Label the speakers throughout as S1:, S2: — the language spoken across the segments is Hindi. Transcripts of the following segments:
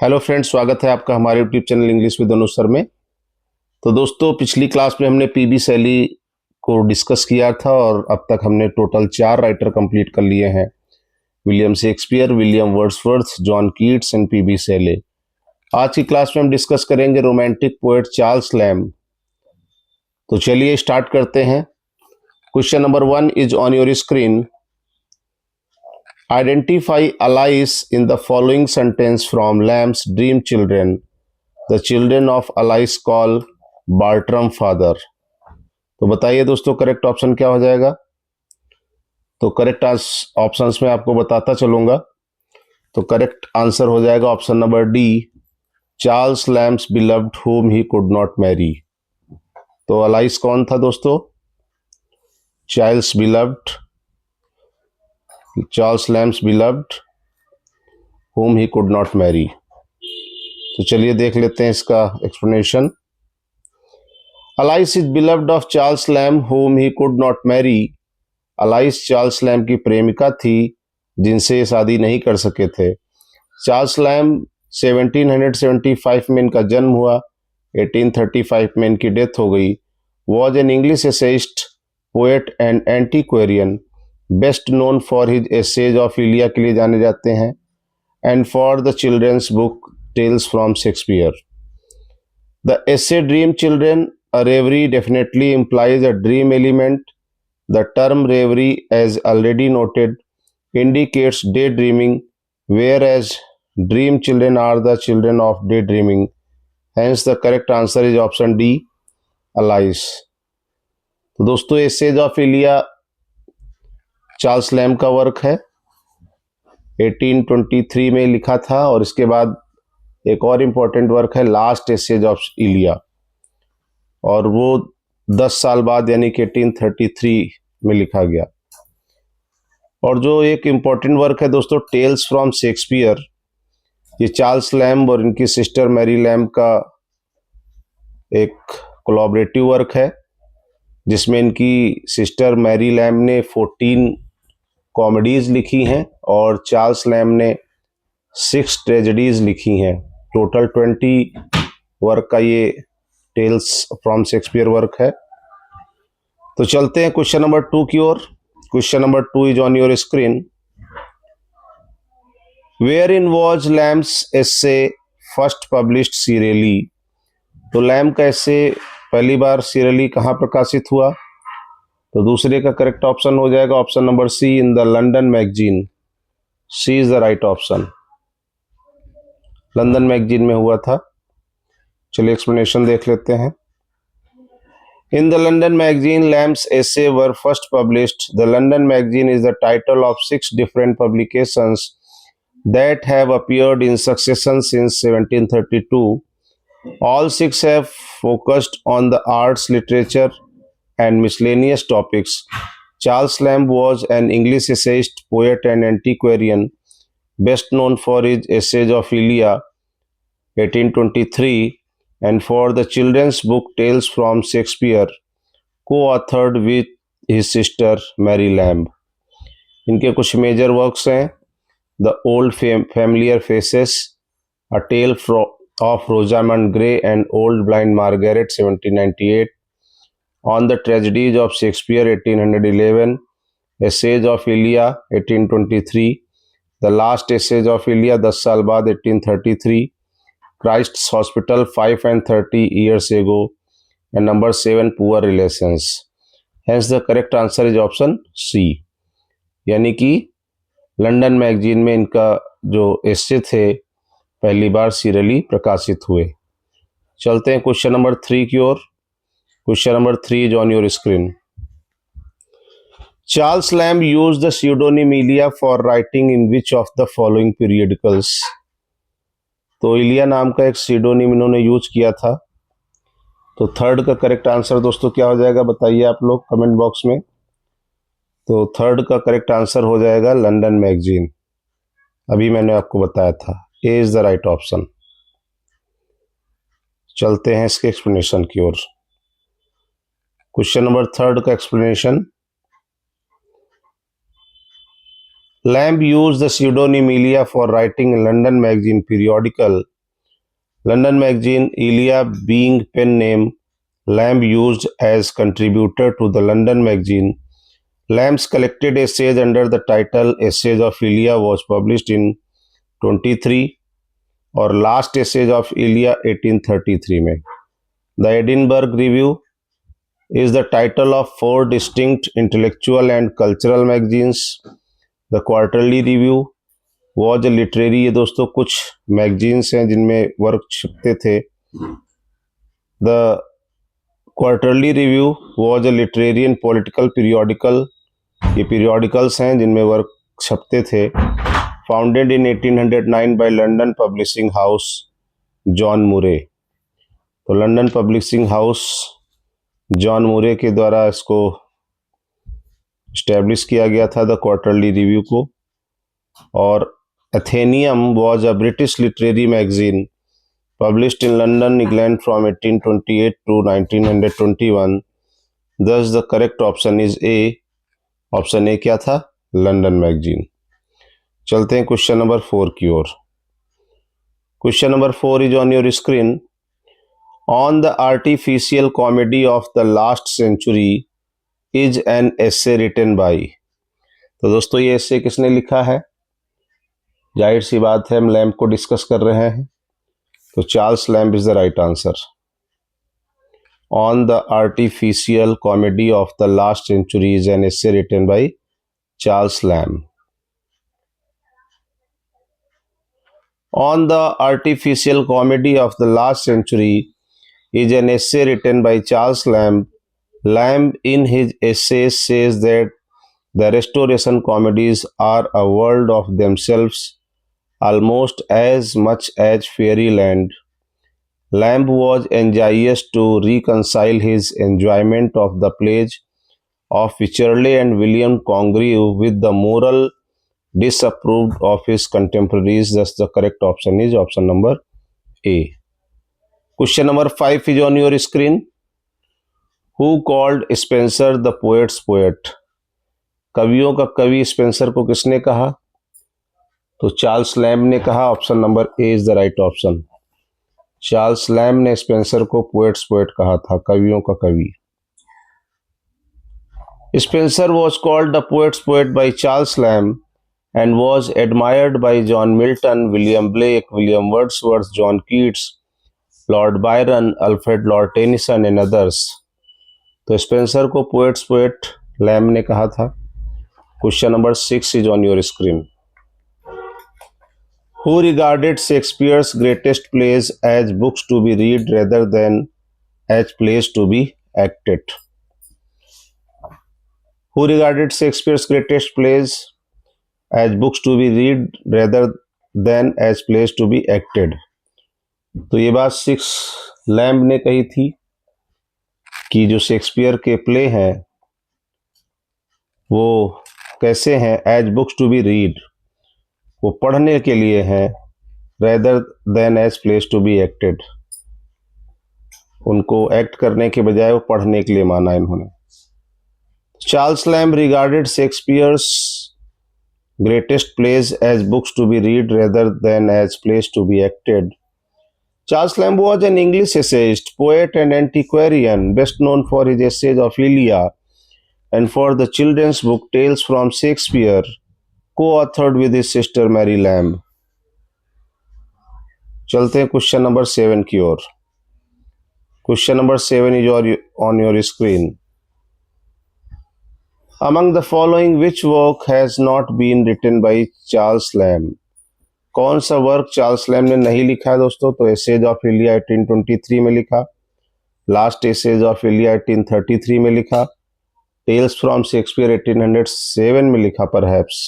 S1: हेलो फ्रेंड्स, स्वागत है आपका हमारे YouTube channel English with Anuj sir में। तो दोस्तों, पिछली क्लास में हमने पीबी शैली को डिस्कस किया था और अब तक हमने टोटल 4 राइटर कंप्लीट कर लिए हैं। William Shakespeare, William Wordsworth, John Keats and PB Shelley. आज की क्लास में हम डिस्कस करेंगे रोमांटिक पोएट चार्ल्स लैम्ब। तो चलिए स्टार्ट करते हैं। Question number 1 is on your screen. Identify allies in the following sentence from Lamb's dream children. The children of allies call Bartram father. तो बताइए दोस्तों, करेक्ट ऑप्शन क्या हो जाएगा? तो करेक्ट ऑप्शंस में आपको बताता चलूंगा। तो करेक्ट आंसर हो जाएगा option number D, Charles Lamb's beloved whom he could not marry। तो अलाइस कौन था दोस्तों? Charles Lamb's beloved whom he could not marry। तो चलिए देख लेते हैं इसका explanation. Alice is beloved of Charles lamb whom he could not marry। Alice Charles lamb की प्रेमिका थी जिनसे ये शादी नहीं कर सके थे। चार्ल्स लैम्ब 1775 में इनका जन्म हुआ, 1835 में इनकी डेथ हो गई। Was an English essayist, poet and antiquarian, best known for his essays of Elia के लिए जाने जाते हैं, and for the children's book tales from Shakespeare. The essay dream children, a reverie definitely implies a dream element. The term reverie, as already noted, indicates daydreaming, whereas dream children are the children of daydreaming. Hence, the correct answer is option D, Alice. तो दोस्तों, essays of Iliya Charles Lamb का वर्क है, 1823 में लिखा था। और इसके बाद एक और इम्पोर्टेंट वर्क है लास्ट एसेज ऑफ इलिया, और वो 10 साल बाद यानी कि 1833 में लिखा गया। और जो एक इम्पोर्टेंट वर्क है दोस्तों, टेल्स फ्रॉम शेक्सपियर, ये चार्ल्स लैम्ब और इनकी सिस्टर मैरी लैम्ब का एक कोलैबोरेटिव वर्क है, जिसमें इनकी सिस्टर मैरी लैम्ब ने 14 कॉमेडीज लिखी हैं और चार्ल्स लैम्ब ने 6 ट्रेजेडीज लिखी हैं। टोटल 20 वर्क का ये टेल्स फ्रॉम शेक्सपियर वर्क है। तो चलते हैं क्वेश्चन नंबर 2 की ओर। Question number 2 is on your screen. Where in was Lamb's essay first published serially. तो लैम्ब का एसे पहली बार सीरियली कहाँ प्रकाशित हुआ? तो दूसरे का करेक्ट ऑप्शन हो जाएगा option number C, in the London magazine. C is the right option. London magazine में हुआ था। चलिए एक्सप्लेनेशन देख लेते हैं। In the London magazine, Lamb's essay were first published. The London magazine is the title of 6 different publications that have appeared in succession since 1732. All 6 have focused on the arts, literature, and miscellaneous topics. Charles Lamb was an English essayist, poet, and antiquarian, best known for his Essays of Elia, 1823, and for the children's book Tales from Shakespeare, co-authored with his sister Mary Lamb. इनके कुछ मेजर वर्क्स हैं: the old familiar faces, a tale of Rosamund Gray and old blind Margaret 1798, on the tragedies of Shakespeare 1811, essays of Elia 1823, the last essays of इलिया 10 साल बाद 1833, Christ's Hospital 5 and 30 years ago, and number 7, Poor Relations. Hence the correct answer is option C। यानी कि लंदन मैगजीन में इनका जो एसे थे पहली बार सीरियली प्रकाशित हुए। चलते हैं क्वेश्चन नंबर 3 की ओर। Question number 3 is on your screen. Charles Lamb used the pseudonym Elia for writing in which of the following periodicals। तो इलिया नाम का एक सीडोनिम इन्होंने यूज किया था। तो थर्ड का करेक्ट आंसर दोस्तों क्या हो जाएगा, बताइए आप लोग कमेंट बॉक्स में। तो थर्ड का करेक्ट आंसर हो जाएगा लंदन मैगजीन। अभी मैंने आपको बताया था, ए इज द राइट ऑप्शन। चलते हैं इसके एक्सप्लेनेशन की ओर। क्वेश्चन नंबर 3 का explanation. Lamb used the pseudonym Elia for writing a London magazine periodical London Magazine, Elia being pen name, Lamb used as contributor to the London Magazine. Lamb's collected essays under the title Essays of Elia was published in 23 और लास्ट एसेज ऑफ इलिया 1833 में. The Edinburgh review is the title of 4 distinct intellectual and cultural magazines. The Quarterly Review was a literary, ये दोस्तों कुछ मैगजीन्स हैं जिनमें वर्क छपते थे. The Quarterly Review was a literary and political periodical, ये periodicals हैं जिनमें वर्क छपते थे. Founded in 1809 by London Publishing House John Murray. तो लंदन पब्लिशिंग हाउस जॉन मूरे के द्वारा इसको इस्टेब्लिश किया गया था, द क्वार्टरली रिव्यू को. और Athenaeum was a British literary magazine published in London England from 1828 to 1921. Thus the correct option is A. Option A क्या था? London magazine. चलते हैं क्वेश्चन नंबर 4 की ओर. Question number 4 is on your screen. On the artificial comedy of the last century is an essay written by. तो दोस्तों ये essay किसने लिखा है? जाहिर सी बात है हम लैम्ब को डिस्कस कर रहे हैं, तो Charles Lamb is the right answer. On the artificial comedy of the last century is an essay written by Charles Lamb. On the artificial comedy of the last century is an essay written by Charles Lamb. Lamb in his essays says that the Restoration comedies are a world of themselves, almost as much as fairyland. Lamb was anxious to reconcile his enjoyment of the plays of Wycherley and William Congreve with the moral disapproved of his contemporaries. Thus, the correct option is option number A. Question number 5 is on your screen. Who called Spencer the poet's poet? कवियों का कवि स्पेंसर को किसने कहा? तो चार्ल्स लैम्ब ने कहा. Option number A is the right option. Charles lamb ने स्पेंसर को पोएट्स पोएट कहा था, कवियों का कवि. Spencer was called the poet's poet by Charles Lamb and was admired by John Milton, William Blake, William Wordsworth, John Keats, Lord Byron, Alfred Lord Tennyson and others. तो स्पेंसर को पोएट्स पोएट लैम्ब ने कहा था. Question number 6 is on your screen. Who regarded Shakespeare's greatest plays as books to be read rather than as plays to be acted? Who regarded Shakespeare's greatest plays as books to be read rather than as plays to be acted? तो ये बात 6 लैम्ब ने कही थी कि जो शेक्सपियर के प्ले हैं वो कैसे हैं? As books to be read, वो पढ़ने के लिए हैं, rather than as plays to be acted, उनको एक्ट करने के बजाय वो पढ़ने के लिए माना इन्होंने. Charles Lamb regarded Shakespeare's greatest plays as books to be read rather than as plays to be acted. Charles Lamb was an English essayist, poet and antiquarian, best known for his essays of Elia and for the children's book Tales from Shakespeare, co-authored with his sister Mary Lamb. चलते हैं क्वेश्चन नंबर 7 की ओर. Question number 7 is on your screen. Among the following, which work has not been written by Charles Lamb? कौन सा वर्क चार्ल्स लैम्ब ने नहीं लिखा है दोस्तों? तो एसेज ऑफ इलिया 1823 में लिखा, लास्ट एसेज ऑफ इलिया 1833 में लिखा, टेल्स फ्रॉम शेक्सपियर 1807 में लिखा परहैप्स.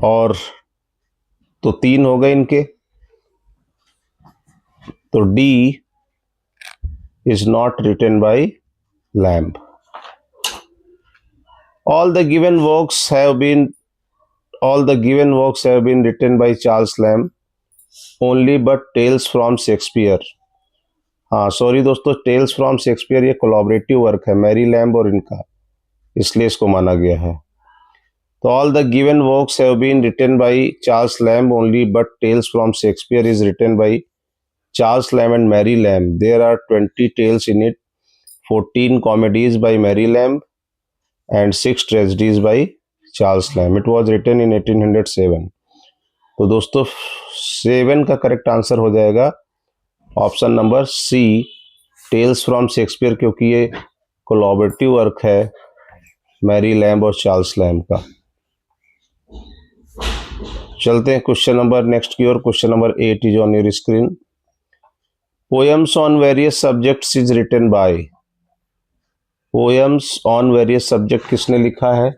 S1: और तो 3 हो गए इनके, तो D is not written by Lamb. All the given works have been written by Charles Lamb only but Tales from Shakespeare. हाँ सॉरी दोस्तों, टेल्स फ्रॉम शेक्सपियर ये कोलैबोरेटिव वर्क है मैरी लैम्ब और इनका, इसलिए इसको माना गया है. तो all the given works have been written by Charles Lamb only, but Tales from Shakespeare is written by Charles Lamb and Mary Lamb. There are 20 tales in it, 14 comedies by Mary Lamb and 6 tragedies by Charles Lamb. It was written in 1807. तो दोस्तों 7 का करेक्ट आंसर हो जाएगा option number C, tales from Shakespeare, क्योंकि ये कोलैबोरेटिव वर्क है मैरी लैम्ब और चार्ल्स लैम्ब का। चलते हैं क्वेश्चन नंबर नेक्स्ट की ओर। Question number 8 is on your screen. Poems on various subjects is written by. Poems on various subject किसने लिखा है?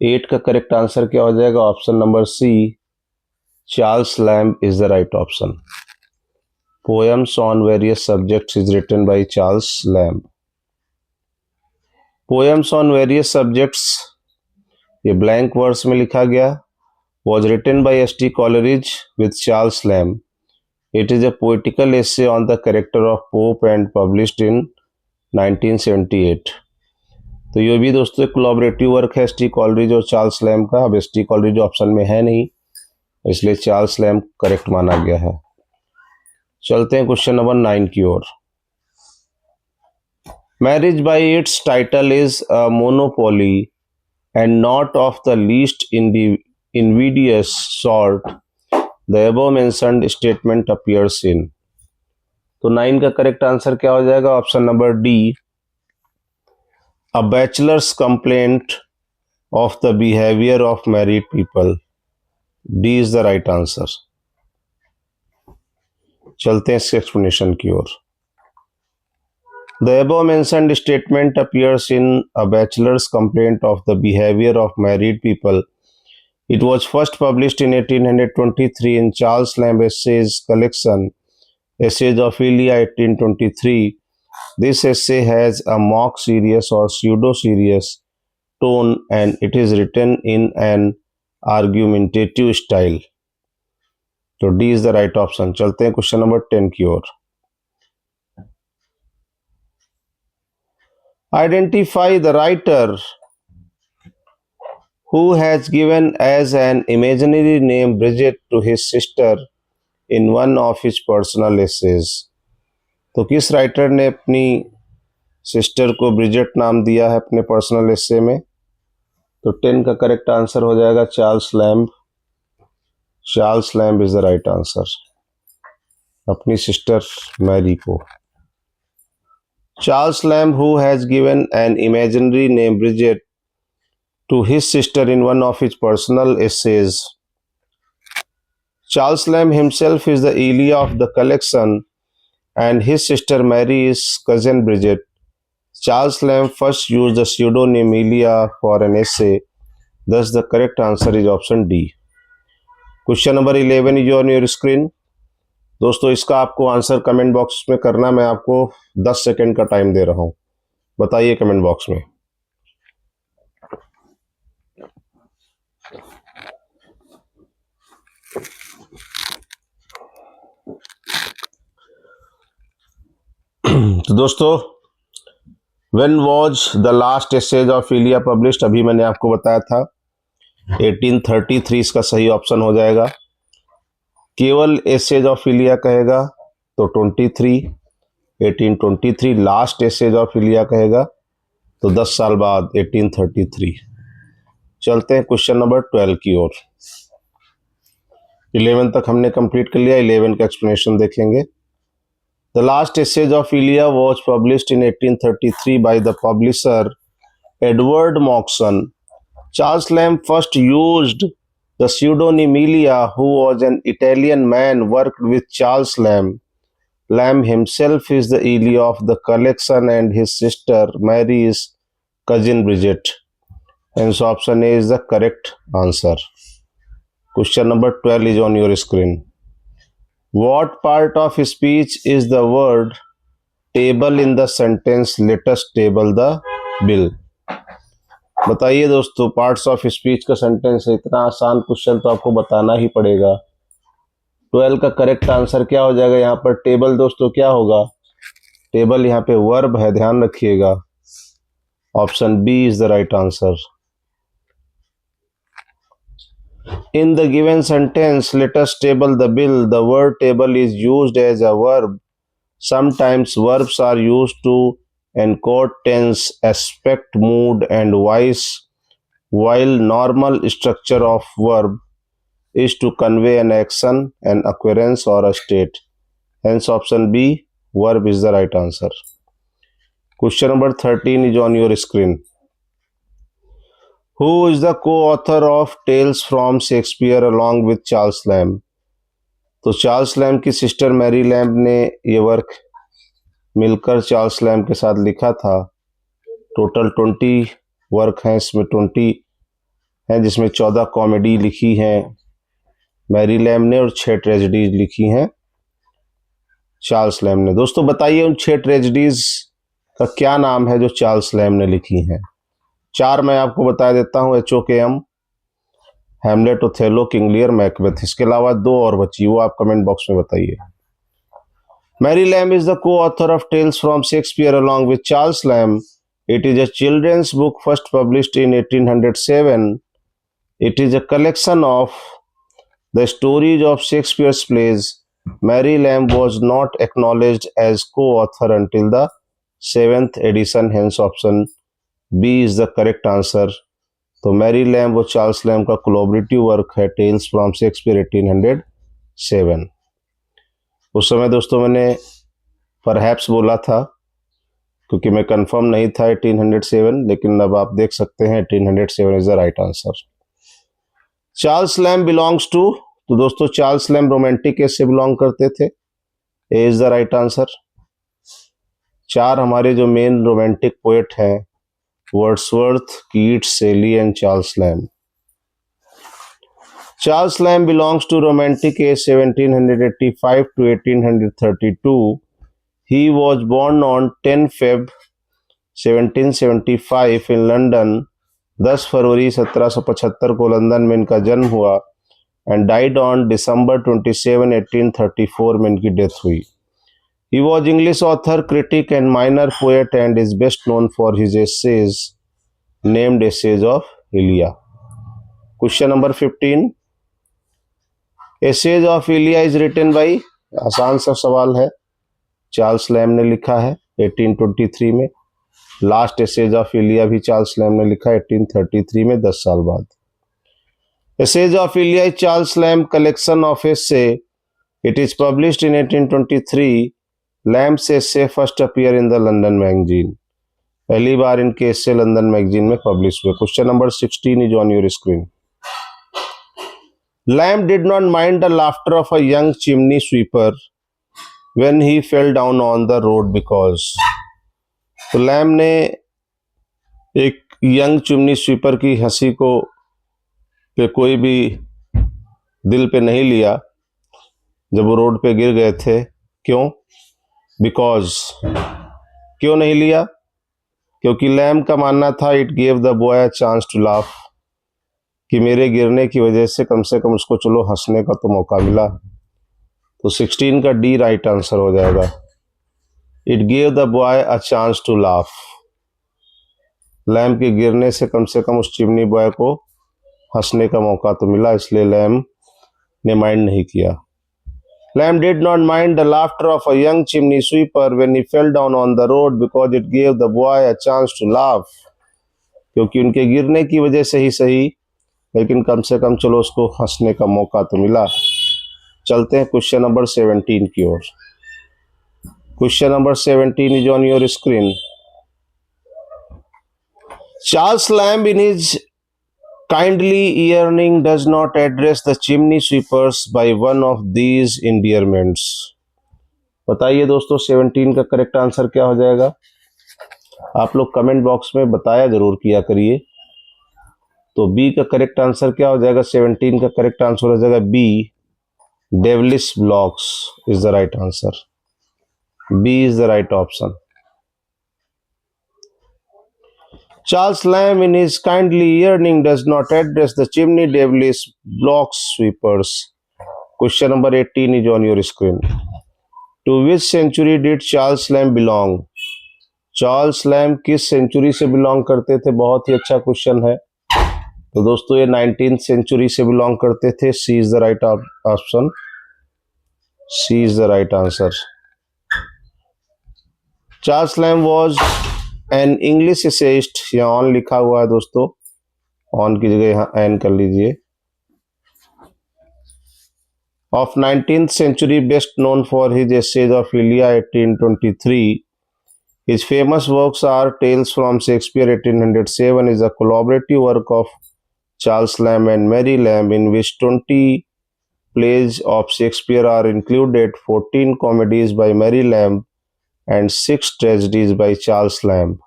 S1: 8 का करेक्ट आंसर क्या हो जाएगा? Option number C, Charles Lamb is the right option. Poems on various subjects is written by Charles Lamb. Poems on various subjects, ये ब्लैंक वर्स में लिखा गया, was written by S.T. Coleridge with Charles Lamb. It is a poetical essay on the character of Pope and published in 1978. तो ये भी दोस्तों एक कोलैबोरेटिव वर्क है एस.टी. कॉलरिज और चार्ल्स लैम्ब का। अब एस.टी. कॉलरिज ऑप्शन में है नहीं, इसलिए चार्ल्स लैम्ब करेक्ट माना गया है। चलते हैं क्वेश्चन नंबर 9 की ओर। Marriage by its title is a monopoly and not of the least invidious sort the above mentioned statement appears in। तो 9 का करेक्ट आंसर क्या हो जाएगा? Option number D, a bachelor's complaint of the behavior of married people। D is the right answer। चलते हैं इसके एक्सप्लेनेशन की ओर। The above mentioned statement appears in a bachelor's complaint of the behavior of married people. It was first published in 1823 in Charles Lamb Essays collection, Essays of Elia 1823. This essay has a mock serious or pseudo-serious tone and it is written in an argumentative style। तो D is the right option। चलते हैं क्वेश्चन नंबर 10 की ओर। Identify the writer who has given as an imaginary name Bridget to his sister in one of his personal essays। तो किस राइटर ने अपनी सिस्टर को ब्रिजेट नाम दिया है अपने पर्सनल एसे में? तो 10 का करेक्ट आंसर हो जाएगा Charles lamb. Charles Lamb is the right answer, अपनी सिस्टर मैरी को। Charles Lamb, who has given an imaginary name Bridget to his sister in one of his personal essays. Charles Lamb himself is the Elia of the collection and his sister Mary is cousin Bridget. Charles Lamb first used the pseudonym Elia for an essay. Thus the correct answer is option D। Question number 11 is on your screen। दोस्तों इसका आपको आंसर कमेंट बॉक्स में करना, मैं आपको 10 सेकंड का टाइम दे रहा हूं, बताइए कमेंट बॉक्स में। तो दोस्तों when was the last essays of Elia published, अभी मैंने आपको बताया था 1833 इसका सही ऑप्शन हो जाएगा। केवल एसेज ऑफ इलिया कहेगा तो 23, 1823। लास्ट एसेज ऑफ इलिया कहेगा तो 10 साल बाद 1833। चलते हैं क्वेश्चन नंबर 12 की ओर। 11 तक हमने कंप्लीट कर लिया, 11 का एक्सप्लेनेशन देखेंगे। The last essays of Elia was published in 1833 by the publisher Edward Moxon. Charles Lamb first used the pseudonym Elia, who was an Italian man, worked with Charles Lamb. Lamb himself is the Elia of the collection and his sister Mary is cousin Bridget. Hence option A is the correct answer। Question number 12 is on your screen। What part of speech is the word table in the sentence let us table the bill? बताइए दोस्तों, पार्ट्स ऑफ स्पीच का सेंटेंस है, इतना आसान क्वेश्चन तो आपको बताना ही पड़ेगा। 12 का करेक्ट आंसर क्या हो जाएगा? यहाँ पर टेबल दोस्तों क्या होगा? टेबल यहाँ पे वर्ब है, ध्यान रखिएगा। Option B is the right answer. In the given sentence, let us table the bill. The word table is used as a verb. Sometimes verbs are used to encode tense, aspect, mood, and voice, while normal structure of verb is to convey an action, an occurrence, or a state. Hence, option B, verb is the right answer. Question number 13 is on your screen. Who is the co-author of Tales from Shakespeare along with Charles Lamb? तो चार्ल्स लैम्ब की सिस्टर मैरी लैम्ब ने ये वर्क मिलकर चार्ल्स लैम्ब के साथ लिखा था। टोटल 20 वर्क हैं, इसमें 20 हैं जिसमें 14 कॉमेडी लिखी हैं मैरी लैम्ब ने और 6 ट्रेजेडीज लिखी हैं चार्ल्स लैम्ब ने। दोस्तों बताइए उन 6 ट्रेजेडीज का क्या नाम है जो चार्ल्स लैम्ब ने लिखी हैं। 4 मैं आपको बता देता हूं, HOKM, Hamlet, Othello, King Lear, Macbeth. इसके अलावा 2 और बची, वो आप कमेंट बॉक्स में बताइए। Mary Lamb is the co-author of Tales from Shakespeare along with Charles Lamb. It is a children's book first published in 1807. It is a collection of the stories of Shakespeare's plays. Mary Lamb was not acknowledged as co-author until the 7th edition. Hence option B is the correct answer. तो मैरी लैम्ब और चार्ल्स लैम्ब का कोलैबोरेटिव वर्क है टेल्स फ्रॉम शेक्सपियर 1807। उस समय दोस्तों मैंने परहैप्स बोला था क्योंकि मैं कंफर्म नहीं था 1807, लेकिन अब आप देख सकते हैं 1807 is the right answer. Charles Lamb belongs to, तो दोस्तों चार्ल्स लैम्ब रोमांटिक एज से बिलोंग करते थे, A is the right answer. 4 हमारे जो मेन रोमांटिक पोएट हैं Wordsworth, Keats, Shelley and Charles Lamb. Charles Lamb belongs to Romantic age 1785 to 1832. He was born on 10 Feb 1775 in London. 10 फरवरी 1775 को लंदन में इनका जन्म हुआ and died on December 27, 1834 में इनकी डेथ हुई। He was English author, critic and minor poet and is best known for his essays named Essays of Elia. Question number 15. Essays of Elia is written by, आसान सा सवाल है, चार्ल्स लैम्ब ने लिखा है 1823 में। लास्ट एसेज ऑफ इलिया भी चार्ल्स लैम्ब ने लिखा 1833 में, 10 साल बाद। Essays of Elia is Charles Lamb collection of essay. It is published in 1823। Lamb's essay first appear in the London magazine. पहली बार इनके एसे लंदन मैगजीन में पब्लिश हुए। Question number 16 is on your screen. Lamb did not mind the laughter of a young chimney sweeper when he fell down on the road because, तो लैम्ब ने एक यंग चिमनी स्वीपर की हंसी को पे कोई भी दिल पे नहीं लिया जब वो रोड पे गिर गए थे। क्यों? बिकॉज, क्यों नहीं लिया? क्योंकि लैम्ब का मानना था it gave the boy a chance to laugh, कि मेरे गिरने की वजह से कम उसको चलो हंसने का तो मौका मिला। तो 16 का डी राइट आंसर हो जाएगा। It gave the boy a chance to laugh, Lamb के गिरने से कम उस चिमनी बॉय को हंसने का मौका तो मिला, इसलिए लैम्ब ने माइंड नहीं किया। Lamb did not mind the laughter of a young chimney sweeper when he fell down on the road because it gave the boy a chance to laugh, क्योंकि उनके गिरने की वजह से ही सही, लेकिन कम से कम चलो उसको हंसने का मौका तो मिला। चलते हैं क्वेश्चन नंबर 17 की ओर। Question number 17 is on your screen. Charles Lamb in his kindly yearning does not address the chimney sweepers by one of these endearments. बताइए दोस्तों 17 का करेक्ट आंसर क्या हो जाएगा? आप लोग कमेंट बॉक्स में बताया जरूर किया करिए। तो बी का करेक्ट आंसर क्या हो जाएगा? 17 का करेक्ट आंसर हो जाएगा B, devilish blocks is the right answer. B is the right option. Charles Lamb in his kindly yearning does not address the chimney devilish block sweepers. Question number 18 is on your screen. To which century did Charles Lamb belong? Charles lamb किस सेंचुरी से बिलोंग करते थे? बहुत ही अच्छा क्वेश्चन है। तो दोस्तों ये 19th सेंचुरी से बिलोंग करते थे। C is the right option, C is the right answer. Charles Lamb was an English essayist, यहाँ ऑन लिखा हुआ है दोस्तों, ऑन की जगह यहाँ एन कर लीजिए। Of 19th century, best known for his essays of Ilia 1823. His famous works are Tales from Shakespeare 1807 is a collaborative work of Charles Lamb and Mary Lamb in which 20 plays of Shakespeare are included, 14 comedies by Mary Lamb and 6 tragedies by Charles Lamb.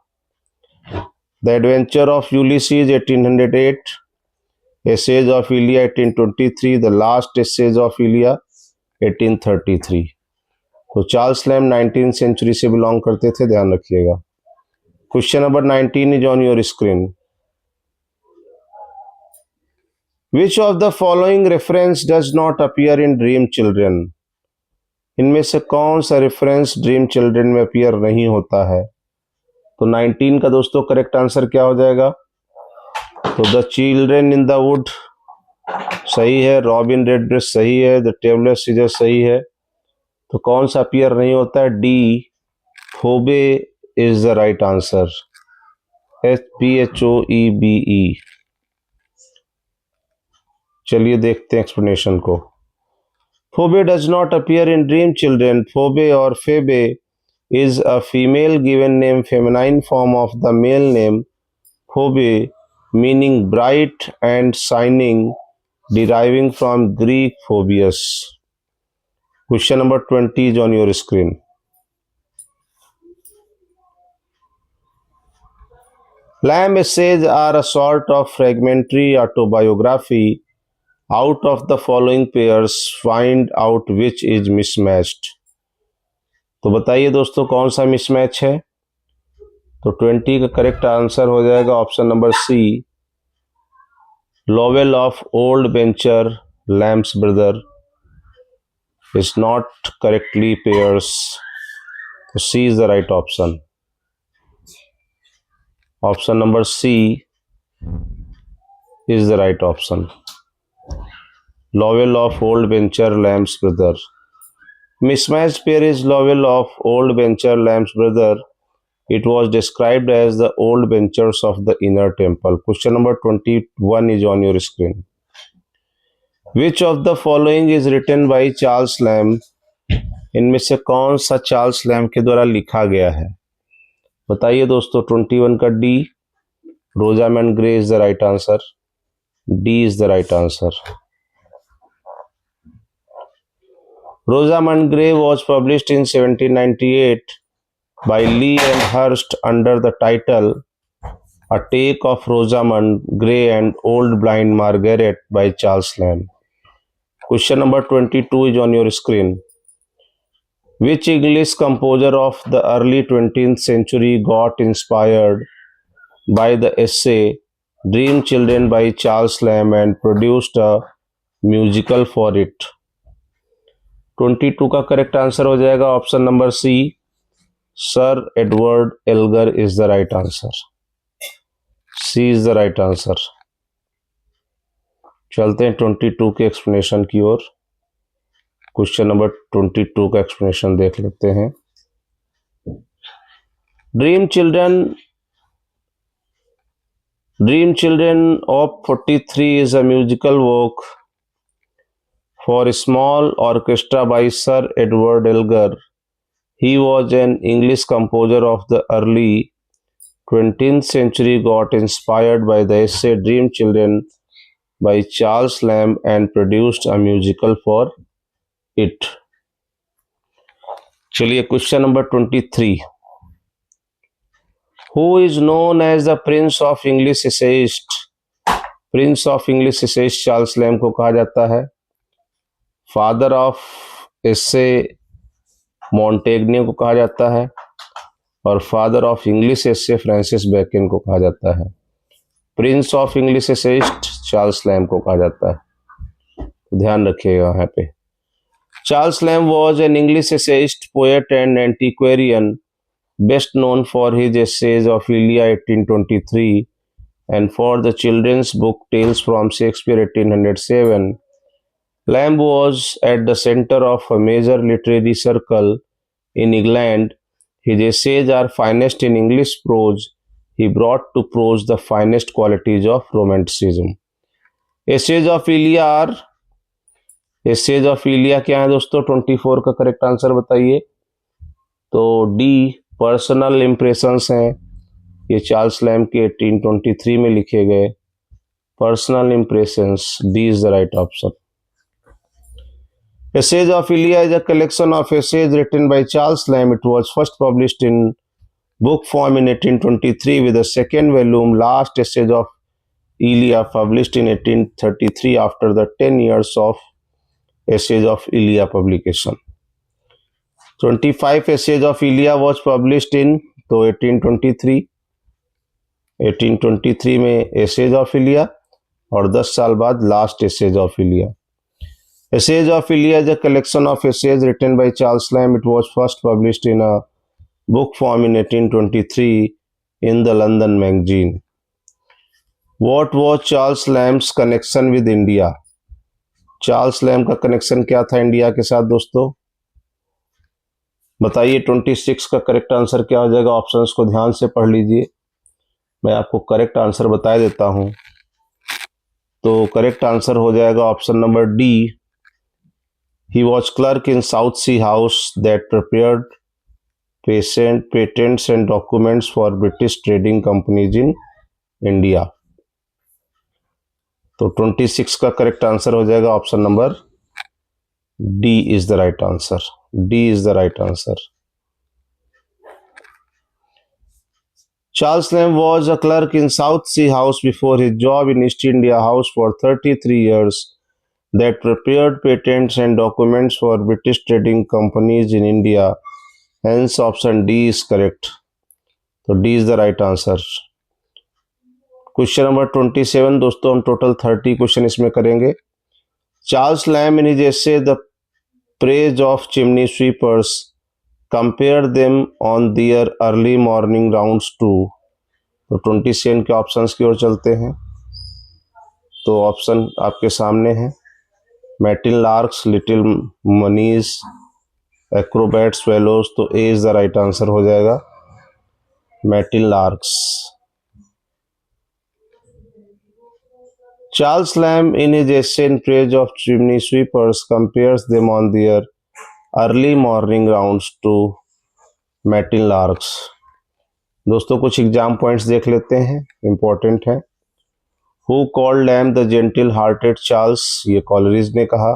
S1: The Adventure of Ulysses 1808, Essays of Ilia 1823, The Last Essays of Ilia 1833. तो चार्ल्स लैम्ब 19th सेंचुरी से बिलोंग करते थे, ध्यान रखिएगा। Question number 19 is on your screen. Which of the following reference does not appear in dream children? इनमें से कौन सा रेफरेंस ड्रीम चिल्ड्रन में अपीयर नहीं होता है? तो 19 का दोस्तों करेक्ट आंसर क्या हो जाएगा? तो the children in the wood सही है, रॉबिन रेडब्रेस्ट सही है, द टेबलर सीजर सही है। तो कौन सा अपीयर नहीं होता है? D, Phoebe is the right answer, Phoebe। चलिए देखते हैं एक्सप्लेनेशन को। Phoebe does not appear in dream children. Phoebe और फेबे is a female given name, feminine form of the male name Phoebe, meaning bright and shining, deriving from Greek phobius. Question number 20 is on your screen. Lamb essays are a sort of fragmentary autobiography. Out of the following pairs, find out which is mismatched. तो बताइए दोस्तों कौन सा मिसमैच है? तो 20 का करेक्ट आंसर हो जाएगा option number C, Lovel of old benchers Lamb's brother is not correctly pairs. तो C is the right option, option number C is the right option, Lovel of old benchers Lamb's brother. Mismatched pair is Lowell of Old Venture Lamb's brother. It was described as the old ventures of the inner temple. Question number 21 is on your screen. Which of the following is written by Charles Lamb? इनमें से कौन सा चार्ल्स लैम्ब के द्वारा लिखा गया है? बताइए दोस्तों। 21 का D, Rosamund Grey is the right answer, D is the right answer. Rosamund Grey was published in 1798 by Lee and Hurst under the title A Take of Rosamund Grey and Old Blind Margaret by Charles Lamb. Question number 22 is on your screen. Which English composer of the early 20th century got inspired by the essay Dream Children by Charles Lamb and produced a musical for it? 22 का करेक्ट आंसर हो जाएगा option number C, sir Edward Elgar is the right answer, C is the right answer. चलते हैं 22 के एक्सप्लेनेशन की ओर। क्वेश्चन नंबर 22 का एक्सप्लेनेशन देख लेते हैं। Dream children of 43 is a musical work for a small orchestra by Sir Edward Elgar. He was an English composer of the early 20th century, got inspired by the essay Dream Children by Charles Lamb and produced a musical for it. चलिए question number 23. Who is known as the Prince of English Essayist? Prince of English Essayist Charles Lamb को कहा जाता है। फादर ऑफ एसे मॉन्टेग्ने को कहा जाता है और father of English essay Francis Bacon को कहा जाता है। Prince of English essayist Charles Lamb को कहा जाता है, ध्यान रखिएगा यहाँ पे। Charles Lamb was an English essayist, poet and antiquarian, best known for his essays of Elia 1823 And for the children's book Tales from Shakespeare 1807, Lamb was at the center of a major literary circle in England. His essays are finest in English prose. He brought to prose the finest qualities of romanticism. Essays of Elia are essays of Elia क्या है दोस्तों? 24 का करेक्ट आंसर बताइए। तो डी पर्सनल इंप्रेशंस हैं, ये चार्ल्स लैम्ब के 1823 में लिखे गए personal impressions. D is the right option. Essays of Elia is a collection of essays written by Charles Lamb. It was first published in book form in 1823 with the second volume Last Essays of Elia published in 1833 after the 10 years of Essays of Elia publication. 25 Essays of Elia was published in तो 1823 में Essays of Elia और 10 साल बाद Last Essays of Elia. Essays of Elia is a collection of essays written by Charles Lamb. It was first published in a book form in 1823 in the London Magazine. What was Charles Lamb's connection with India? Charles Lamb का कनेक्शन क्या था इंडिया के साथ दोस्तों? बताइए 26 का करेक्ट आंसर क्या हो जाएगा? ऑप्शंस को ध्यान से पढ़ लीजिए, मैं आपको करेक्ट आंसर बता देता हूं। तो करेक्ट आंसर हो जाएगा option number D. He was clerk in South Sea House that prepared patents and documents for British trading companies in India. तो 26 का करेक्ट आंसर हो जाएगा option number D is the right answer. D is the right answer. Charles Lamb was a clerk in South Sea House before his job in East India House for 33 years that prepared patents and documents for British trading companies in India. Hence option D is correct. तो D is the right answer. Question number 27 दोस्तों, हम टोटल 30 क्वेश्चन इसमें करेंगे। Charles Lamb in his essay the praise of chimney sweepers compare them on their early morning rounds to. तो 27 के ऑप्शंस की ओर चलते हैं। तो ऑप्शन आपके सामने हैं, मैटिन लार्क्स, लिटिल मनीज, एक्रोबैट, स्वेलोज। तो ए इज द राइट आंसर हो जाएगा, मैटिन larks. Charles Lamb in his essay in praise of chimney sweepers compares them on their early morning rounds to matin larks. दोस्तों कुछ एग्जाम पॉइंट्स देख लेते हैं, इंपॉर्टेंट है। Who called Lamb the gentle hearted Charles? ये कॉलरिज ने कहा।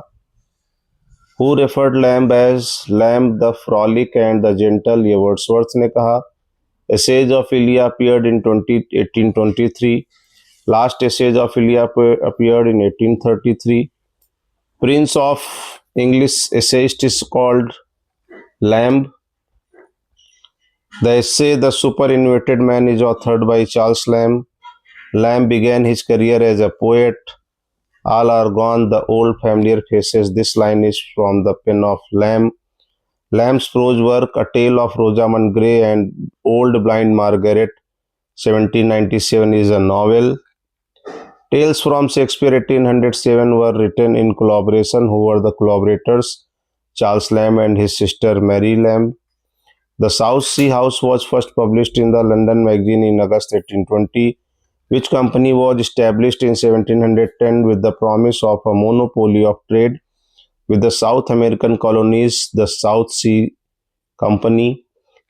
S1: Who referred Lamb as Lamb the frolic and the gentle? ये वर्ड्सवर्थ ने कहा। Essays of Elia appeared in 1823. Last Essays of Elia appeared in 1833. Prince of English essayist is called Lamb. The essay The Superannuated Man is authored by Charles Lamb. Lamb began his career as a poet. All are gone, the old familiar faces. This line is from the pen of Lamb. Lamb's prose work, A Tale of Rosamund Grey and Old Blind Margaret, 1797, is a novel. Tales from Shakespeare 1807 were written in collaboration. Who were the collaborators? Charles Lamb and his sister Mary Lamb. The South Sea House was first published in the London Magazine in August 1820, which company was established in 1710 with the promise of a monopoly of trade with the South American colonies, the South Sea Company.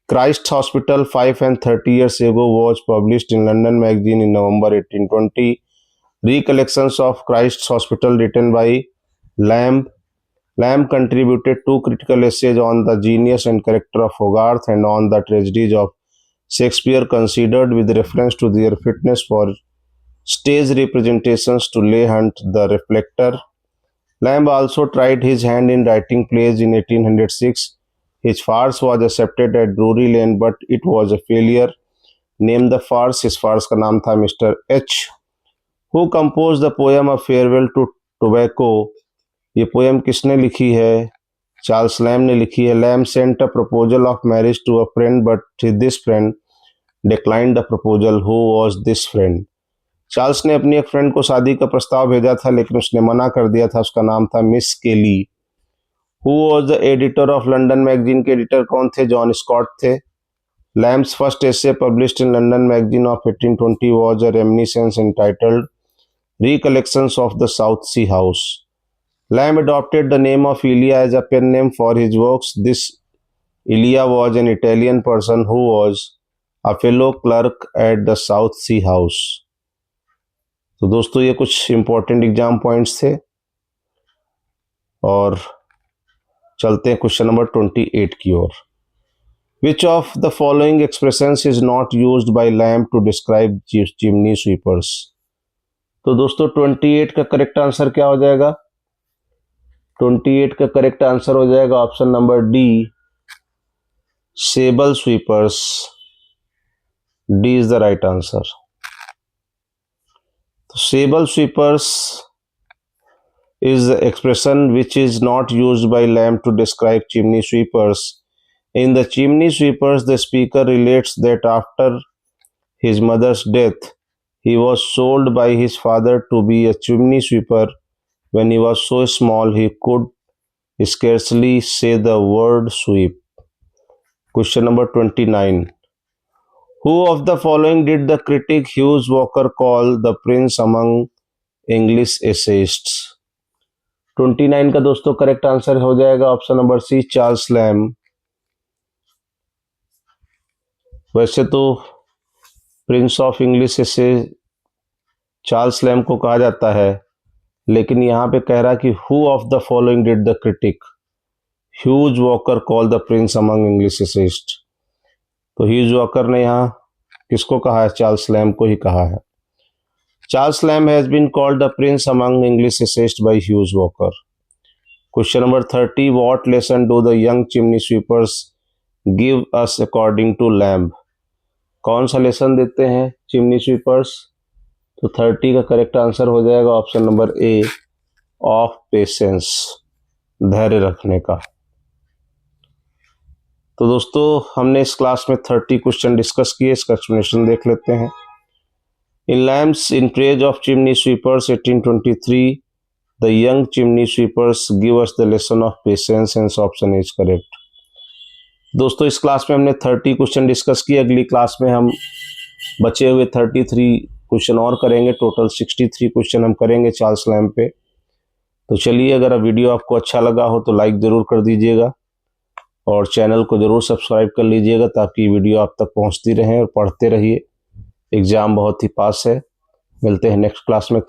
S1: Christ Hospital 5 and 30 years ago was published in London Magazine in November 1820. Recollections of Christ's Hospital written by Lamb. Lamb contributed 2 critical essays on the genius and character of Hogarth and on the tragedies of Shakespeare, considered with reference to their fitness for stage representations to Leigh Hunt, The Reflector. Lamb also tried his hand in writing plays in 1806. His farce was accepted at Drury Lane, but it was a failure. Name the farce. इस farce का नाम था Mr. H. Who composed the poem A Farewell to Tobacco? ये पोएम किसने लिखी है? चार्ल्स लैम्ब ने लिखी है। Lamb sent a proposal of marriage to a friend, but this friend declined the proposal. Who was this friend? Charles ने अपनी एक फ्रेंड को शादी का प्रस्ताव भेजा था लेकिन उसने मना कर दिया था। उसका नाम था मिस केली। Who was the editor of London magazine के एडिटर कौन थे? जॉन स्कॉट थे। Lamb's first essay published in London Magazine of 1820 was a reminiscence entitled Recollections of the South Sea House. Lamb adopted the name of Elia as a pen name for his works. This Elia was an Italian person who was a fellow clerk at the South Sea House. तो दोस्तों ये कुछ इंपॉर्टेंट एग्जाम पॉइंट्स थे और चलते हैं क्वेश्चन नंबर 28 की ओर। Which of the following expressions is not used by Lamb to describe chimney sweepers? तो दोस्तों 28 का करेक्ट आंसर क्या हो जाएगा? 28 का करेक्ट आंसर हो जाएगा option number D, sable sweepers. D is the right answer. तो sable sweepers is the expression which is not used by Lamb to describe chimney sweepers. In the chimney sweepers, the speaker relates that after his mother's death, he was sold by his father to be a chimney sweeper. When he was so small, he could scarcely say the word sweep. Question number 29. Who of the following did the critic Hughes Walker call the prince among English essayists? 29 का दोस्तों करेक्ट आंसर हो जाएगा option number C, Charles Lamb. वैसे तो prince of English essay Charles Lamb को कहा जाता है, लेकिन यहाँ पे कह रहा कि who of the following did the critic huge walker call the Prince among English essayist. तो ह्यूज वॉकर ने यहाँ किसको कहा है? चार्ल्स लैम्ब को ही कहा है। Charles Lamb has been called the prince among English essayists by Hughes Walker. Question number 30. What lesson do the young chimney sweepers give us according to Lamb? कौन सा लेसन देते हैं चिमनी स्वीपर्स? तो 30 का करेक्ट आंसर हो जाएगा option number A, of patience, धैर्य रखने का। तो दोस्तों हमने इस क्लास में 30 क्वेश्चन डिस्कस किए, इसका एक्सप्लेनेशन देख लेते हैं। In Lamb's In Praise of Chimney Sweepers 1823, the young chimney sweepers give us the lesson of patience and option is correct. दोस्तों इस क्लास में हमने 30 क्वेश्चन डिस्कस किए। अगली क्लास में हम बचे हुए 33 क्वेश्चन और करेंगे। टोटल 63 क्वेश्चन हम करेंगे चार्ल्स लैम्ब पे। तो चलिए, अगर वीडियो आपको अच्छा लगा हो तो लाइक ज़रूर कर दीजिएगा और चैनल को ज़रूर सब्सक्राइब कर लीजिएगा ताकि वीडियो आप तक पहुंचती रहे और पढ़ते रहिए। एग्ज़ाम बहुत ही पास है। मिलते हैं नेक्स्ट क्लास में।